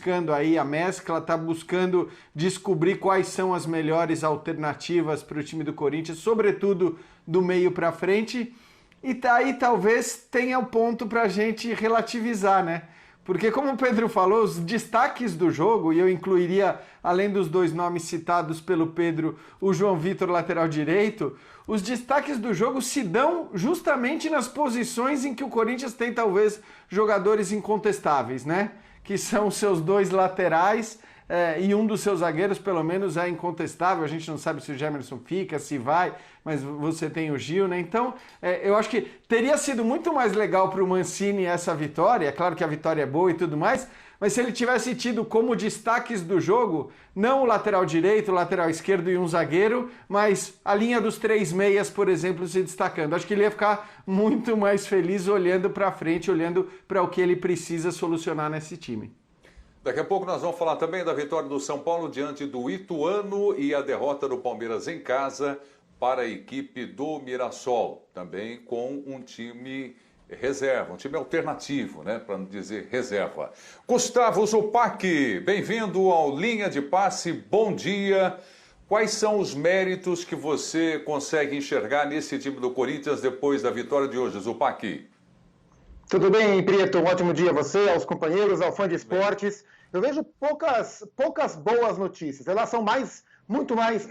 buscando aí a mescla, está buscando descobrir quais são as melhores alternativas para o time do Corinthians, sobretudo do meio para frente. E aí talvez tenha um ponto para a gente relativizar, né? Porque como o Pedro falou, os destaques do jogo, e eu incluiria, além dos dois nomes citados pelo Pedro, o João Vitor, lateral direito, os destaques do jogo se dão justamente nas posições em que o Corinthians tem talvez jogadores incontestáveis, né? Que são os seus dois laterais e um dos seus zagueiros, pelo menos, é incontestável. A gente não sabe se o Gemerson fica, se vai, mas você tem o Gil, né? Então, eu acho que teria sido muito mais legal para o Mancini essa vitória. É claro que a vitória é boa e tudo mais, mas se ele tivesse tido como destaques do jogo, não o lateral direito, o lateral esquerdo e um zagueiro, mas a linha dos três meias, por exemplo, se destacando. Acho que ele ia ficar muito mais feliz olhando para frente, olhando para o que ele precisa solucionar nesse time. Daqui a pouco nós vamos falar também da vitória do São Paulo diante do Ituano e a derrota do Palmeiras em casa para a equipe do Mirassol, também com um time reserva, um time alternativo, né, para não dizer reserva. Gustavo Zupac, bem-vindo ao Linha de Passe, bom dia. Quais são os méritos que você consegue enxergar nesse time do Corinthians depois da vitória de hoje, Zupac? Tudo bem, Prieto? Um ótimo dia a você, aos companheiros, ao fã de esportes. Eu vejo poucas boas notícias. Elas são muito mais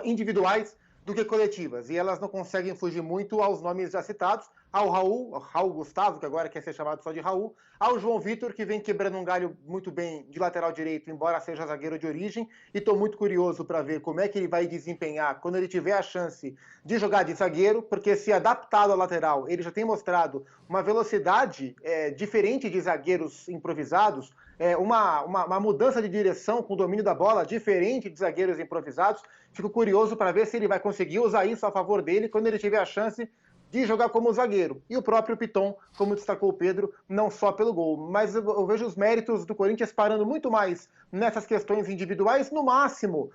individuais do que coletivas. E elas não conseguem fugir muito aos nomes já citados. Ao Raul Gustavo, que agora quer ser chamado só de Raul. Ao João Vitor, que vem quebrando um galho muito bem de lateral direito, embora seja zagueiro de origem. E estou muito curioso para ver como é que ele vai desempenhar quando ele tiver a chance de jogar de zagueiro, porque se adaptado ao lateral, ele já tem mostrado uma velocidade diferente de zagueiros improvisados, uma mudança de direção com o domínio da bola diferente de zagueiros improvisados. Fico curioso para ver se ele vai conseguir usar isso a favor dele quando ele tiver a chance de jogar como zagueiro. E o próprio Piton, como destacou o Pedro, não só pelo gol. Mas eu vejo os méritos do Corinthians parando muito mais nessas questões individuais, no máximo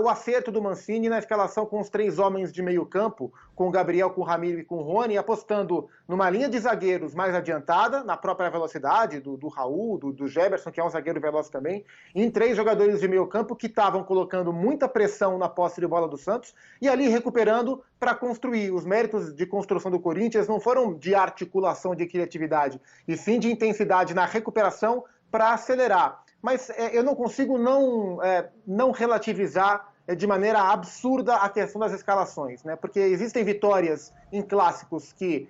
o acerto do Mancini na escalação com os três homens de meio campo, com o Gabriel, com o Ramiro e com o Rony, apostando numa linha de zagueiros mais adiantada, na própria velocidade do Raul, do Gemerson, que é um zagueiro veloz também, e em três jogadores de meio campo que estavam colocando muita pressão na posse de bola do Santos, e ali recuperando para construir. Os méritos de construção do Corinthians não foram de articulação, de criatividade, e sim de intensidade na recuperação para acelerar. Mas eu não consigo não relativizar de maneira absurda a questão das escalações, né? Porque existem vitórias em clássicos que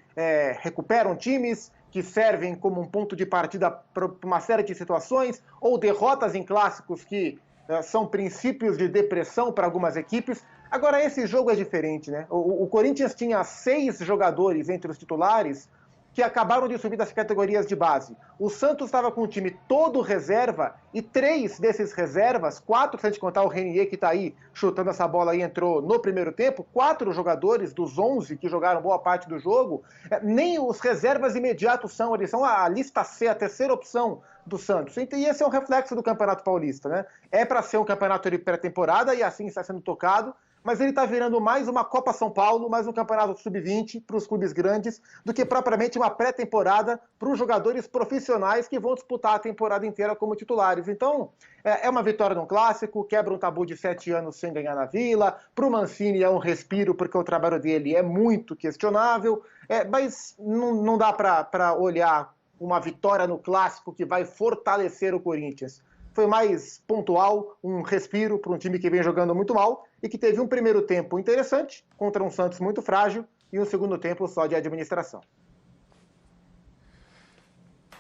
recuperam times, que servem como um ponto de partida para uma série de situações, ou derrotas em clássicos que são princípios de depressão para algumas equipes. Agora, esse jogo é diferente, né? O Corinthians tinha 6 jogadores entre os titulares que acabaram de subir das categorias de base. O Santos estava com o time todo reserva e 3 desses reservas, 4 se a gente contar o Renier que está aí chutando essa bola e entrou no primeiro tempo, 4 jogadores dos 11 que jogaram boa parte do jogo, nem os reservas imediatos são, eles são a lista C, a terceira opção do Santos. E esse é um reflexo do Campeonato Paulista, né? É para ser um campeonato de pré-temporada e assim está sendo tocado, mas ele está virando mais uma Copa São Paulo, mais um campeonato sub-20 para os clubes grandes, do que propriamente uma pré-temporada para os jogadores profissionais que vão disputar a temporada inteira como titulares. Então, é uma vitória num clássico, quebra um tabu de 7 anos sem ganhar na Vila, para o Mancini é um respiro, porque o trabalho dele é muito questionável, mas não dá para olhar uma vitória no clássico que vai fortalecer o Corinthians. Foi mais pontual, um respiro para um time que vem jogando muito mal e que teve um primeiro tempo interessante contra um Santos muito frágil e um segundo tempo só de administração.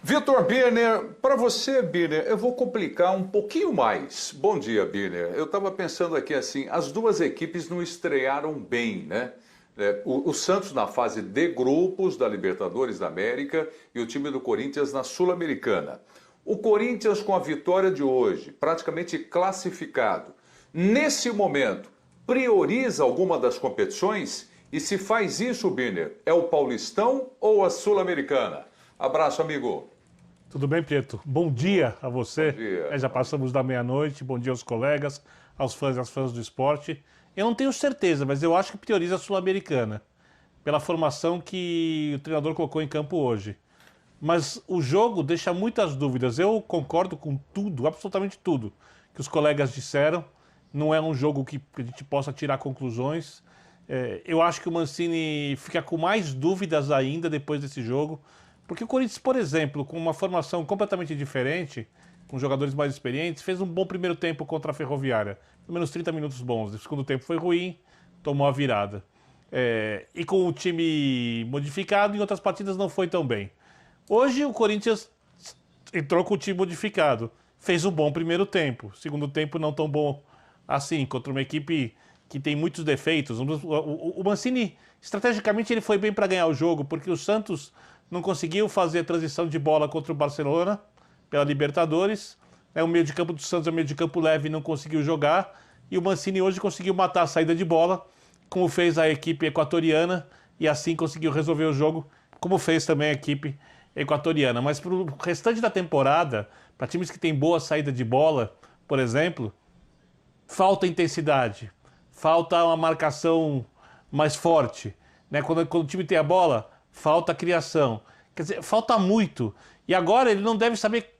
Vitor Birner, para você, Birner, eu vou complicar um pouquinho mais. Bom dia, Birner. Eu estava pensando aqui assim, as duas equipes não estrearam bem, né? O Santos na fase de grupos da Libertadores da América e o time do Corinthians na Sul-Americana. O Corinthians, com a vitória de hoje, praticamente classificado, nesse momento, prioriza alguma das competições? E se faz isso, Birner, é o Paulistão ou a Sul-Americana? Abraço, amigo. Tudo bem, Prieto? Bom dia a você. Bom dia. Já passamos da meia-noite. Bom dia aos colegas, aos fãs e às fãs do esporte. Eu não tenho certeza, mas eu acho que prioriza a Sul-Americana, pela formação que o treinador colocou em campo hoje. mas o jogo deixa muitas dúvidas. Eu concordo com tudo, absolutamente tudo, que os colegas disseram. Não é um jogo que a gente possa tirar conclusões. Eu acho que o Mancini fica com mais dúvidas ainda depois desse jogo, porque o Corinthians, por exemplo, com uma formação completamente diferente, com jogadores mais experientes, fez um bom primeiro tempo contra a Ferroviária. Pelo menos 30 minutos bons. O segundo tempo foi ruim, tomou a virada. E com o time modificado, em outras partidas não foi tão bem. Hoje o Corinthians entrou com o time modificado. Fez um bom primeiro tempo. Segundo tempo não tão bom assim, contra uma equipe que tem muitos defeitos. O Mancini, estrategicamente, ele foi bem para ganhar o jogo, porque o Santos não conseguiu fazer a transição de bola contra o Barcelona, pela Libertadores. O meio de campo do Santos é um meio de campo leve e não conseguiu jogar. E o Mancini hoje conseguiu matar a saída de bola, como fez a equipe equatoriana, e assim conseguiu resolver o jogo, como fez também a equipe equatoriana. Mas para o restante da temporada, para times que têm boa saída de bola, por exemplo, falta intensidade, falta uma marcação mais forte. Quando o time tem a bola, falta criação. Quer dizer, falta muito. E agora ele não deve saber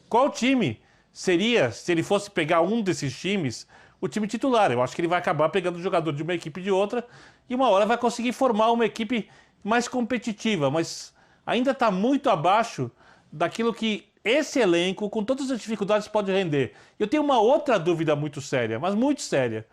qual time seria, se ele fosse pegar um desses times, o time titular. Eu acho que ele vai acabar pegando o jogador de uma equipe e de outra, e uma hora vai conseguir formar uma equipe mais competitiva, mas ainda está muito abaixo daquilo que esse elenco, com todas as dificuldades, pode render. Eu tenho uma outra dúvida muito séria, mas muito séria.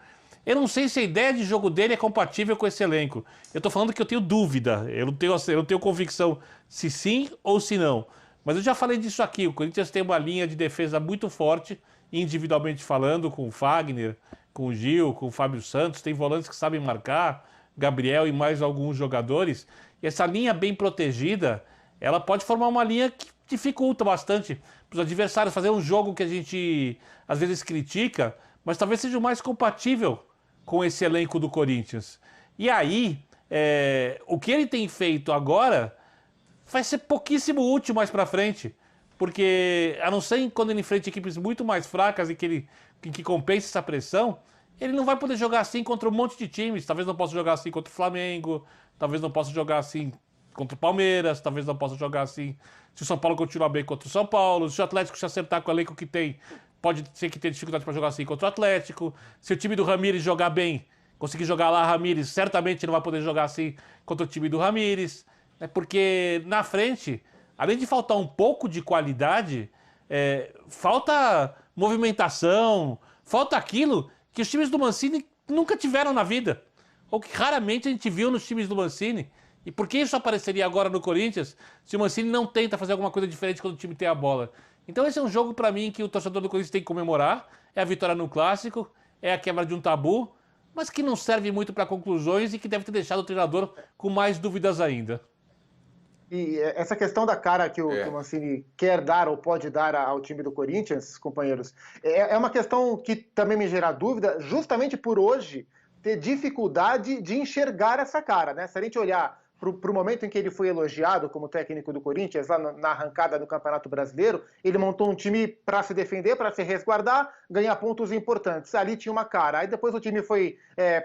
Eu não sei se a ideia de jogo dele é compatível com esse elenco. Eu estou falando que eu tenho dúvida, eu não tenho convicção se sim ou se não. Mas eu já falei disso aqui, o Corinthians tem uma linha de defesa muito forte, individualmente falando, com o Fagner, com o Gil, com o Fábio Santos, tem volantes que sabem marcar, Gabriel e mais alguns jogadores. E essa linha bem protegida, ela pode formar uma linha que dificulta bastante para os adversários fazer um jogo que a gente às vezes critica, mas talvez seja o mais compatível com esse elenco do Corinthians. E aí, o que ele tem feito agora vai ser pouquíssimo útil mais para frente, porque a não ser quando ele enfrenta equipes muito mais fracas e que compensa essa pressão, ele não vai poder jogar assim contra um monte de times. Talvez não possa jogar assim contra o Flamengo, talvez não possa jogar assim contra o Palmeiras, talvez não possa jogar assim se o São Paulo continuar bem contra o São Paulo, se o Atlético se acertar com o elenco que tem, pode ser que tenha dificuldade para jogar assim contra o Atlético. Se o time do Ramires jogar bem, conseguir jogar lá Ramires, certamente não vai poder jogar assim contra o time do Ramires. Porque na frente, além de faltar um pouco de qualidade, falta movimentação, falta aquilo que os times do Mancini nunca tiveram na vida, ou que raramente a gente viu nos times do Mancini. E por que isso apareceria agora no Corinthians se o Mancini não tenta fazer alguma coisa diferente quando o time tem a bola? Então esse é um jogo para mim que o torcedor do Corinthians tem que comemorar. É a vitória no Clássico, é a quebra de um tabu, mas que não serve muito para conclusões e que deve ter deixado o treinador com mais dúvidas ainda. E essa questão da cara que o Mancini quer dar ou pode dar ao time do Corinthians, companheiros, é uma questão que também me gera dúvida, justamente por hoje ter dificuldade de enxergar essa cara, né? Se a gente olhar para o momento em que ele foi elogiado como técnico do Corinthians, lá na arrancada do Campeonato Brasileiro, ele montou um time para se defender, para se resguardar, ganhar pontos importantes. Ali tinha uma cara. Aí depois o time foi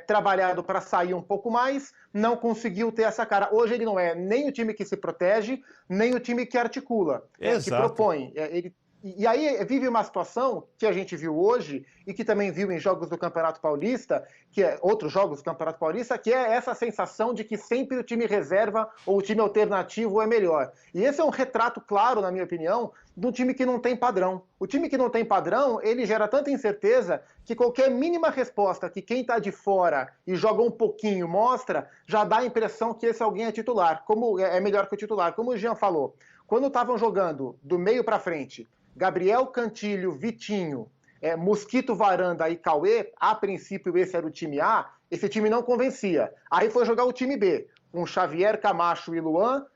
trabalhado para sair um pouco mais, não conseguiu ter essa cara. Hoje ele não é nem o time que se protege, nem o time que articula, que propõe. E aí vive uma situação que a gente viu hoje e que também viu em jogos do Campeonato Paulista, outros jogos do Campeonato Paulista, que é essa sensação de que sempre o time reserva ou o time alternativo é melhor. E esse é um retrato claro, na minha opinião, de um time que não tem padrão. O time que não tem padrão, ele gera tanta incerteza que qualquer mínima resposta que quem está de fora e joga um pouquinho mostra, já dá a impressão que esse alguém é titular, como é melhor que o titular. Como o Jean falou, quando estavam jogando do meio para frente, Gabriel, Cantilho, Vitinho, Mosquito, Varanda e Cauê, a princípio esse era o time A, esse time não convencia. Aí foi jogar o time B, com Xavier, Camacho e Luan,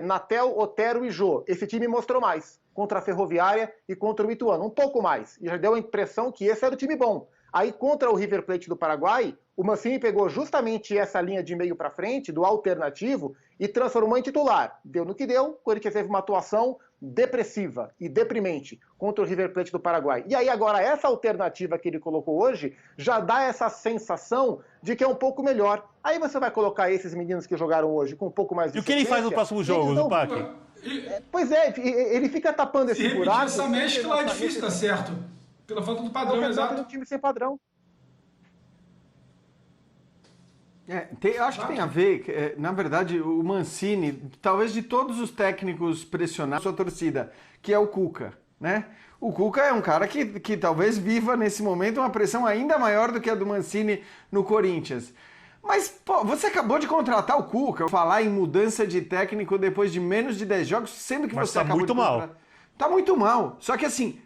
Natel, Otero e Jô. Esse time mostrou mais contra a Ferroviária e contra o Ituano, um pouco mais. E já deu a impressão que esse era o time bom. Aí contra o River Plate do Paraguai, o Mancini pegou justamente essa linha de meio para frente, do alternativo, e transformou em titular. Deu no que deu, o Corinthians teve uma atuação depressiva e deprimente contra o River Plate do Paraguai. E aí agora essa alternativa que ele colocou hoje já dá essa sensação de que é um pouco melhor. Aí você vai colocar esses meninos que jogaram hoje com um pouco mais de E o que ele faz no próximo jogo, Zupac? Pois é, ele fica tapando Se esse repetir buraco. essa mescla é difícil dar certo. Pela falta do padrão, exato. Um time sem padrão. Eu acho que tem a ver, na verdade, o Mancini, talvez de todos os técnicos pressionados, sua torcida, que é o Cuca, né? O Cuca é um cara que talvez viva nesse momento uma pressão ainda maior do que a do Mancini no Corinthians. Mas, pô, você acabou de contratar o Cuca, falar em mudança de técnico depois de menos de 10 jogos, sendo que Mas você tá acabou muito de contratar. mal. Tá muito mal. Só que assim,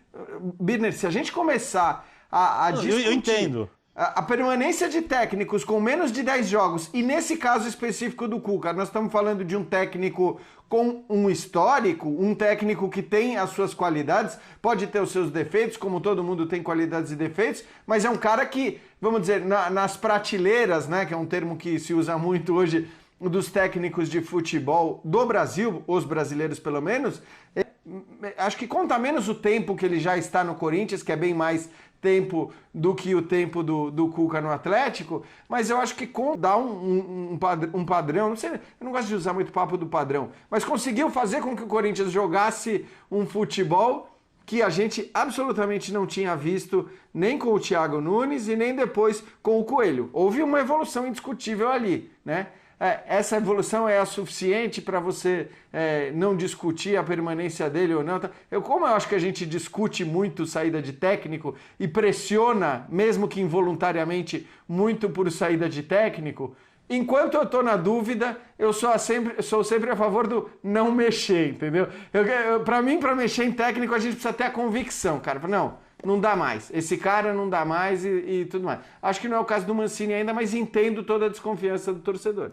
Birner, se a gente começar a discutir... Eu entendo. A permanência de técnicos com menos de 10 jogos, e nesse caso específico do Cuca, nós estamos falando de um técnico com um histórico, um técnico que tem as suas qualidades, pode ter os seus defeitos, como todo mundo tem qualidades e defeitos, mas é um cara que, vamos dizer, nas prateleiras, né, que é um termo que se usa muito hoje, dos técnicos de futebol do Brasil, os brasileiros pelo menos, acho que conta menos o tempo que ele já está no Corinthians, que é bem mais tempo do que o tempo do Cuca no Atlético, mas eu acho que dá um padrão, não sei, eu não gosto de usar muito papo do padrão, mas conseguiu fazer com que o Corinthians jogasse um futebol que a gente absolutamente não tinha visto nem com o Thiago Nunes e nem depois com o Coelho. Houve uma evolução indiscutível ali, né? Essa evolução é a suficiente para você não discutir a permanência dele ou não? Como eu acho que a gente discute muito saída de técnico e pressiona, mesmo que involuntariamente, muito por saída de técnico, enquanto eu estou na dúvida, eu sou sempre a favor do não mexer, entendeu? Para mim, para mexer em técnico, a gente precisa ter a convicção, cara. Não dá mais. Esse cara não dá mais e tudo mais. Acho que não é o caso do Mancini ainda, mas entendo toda a desconfiança do torcedor.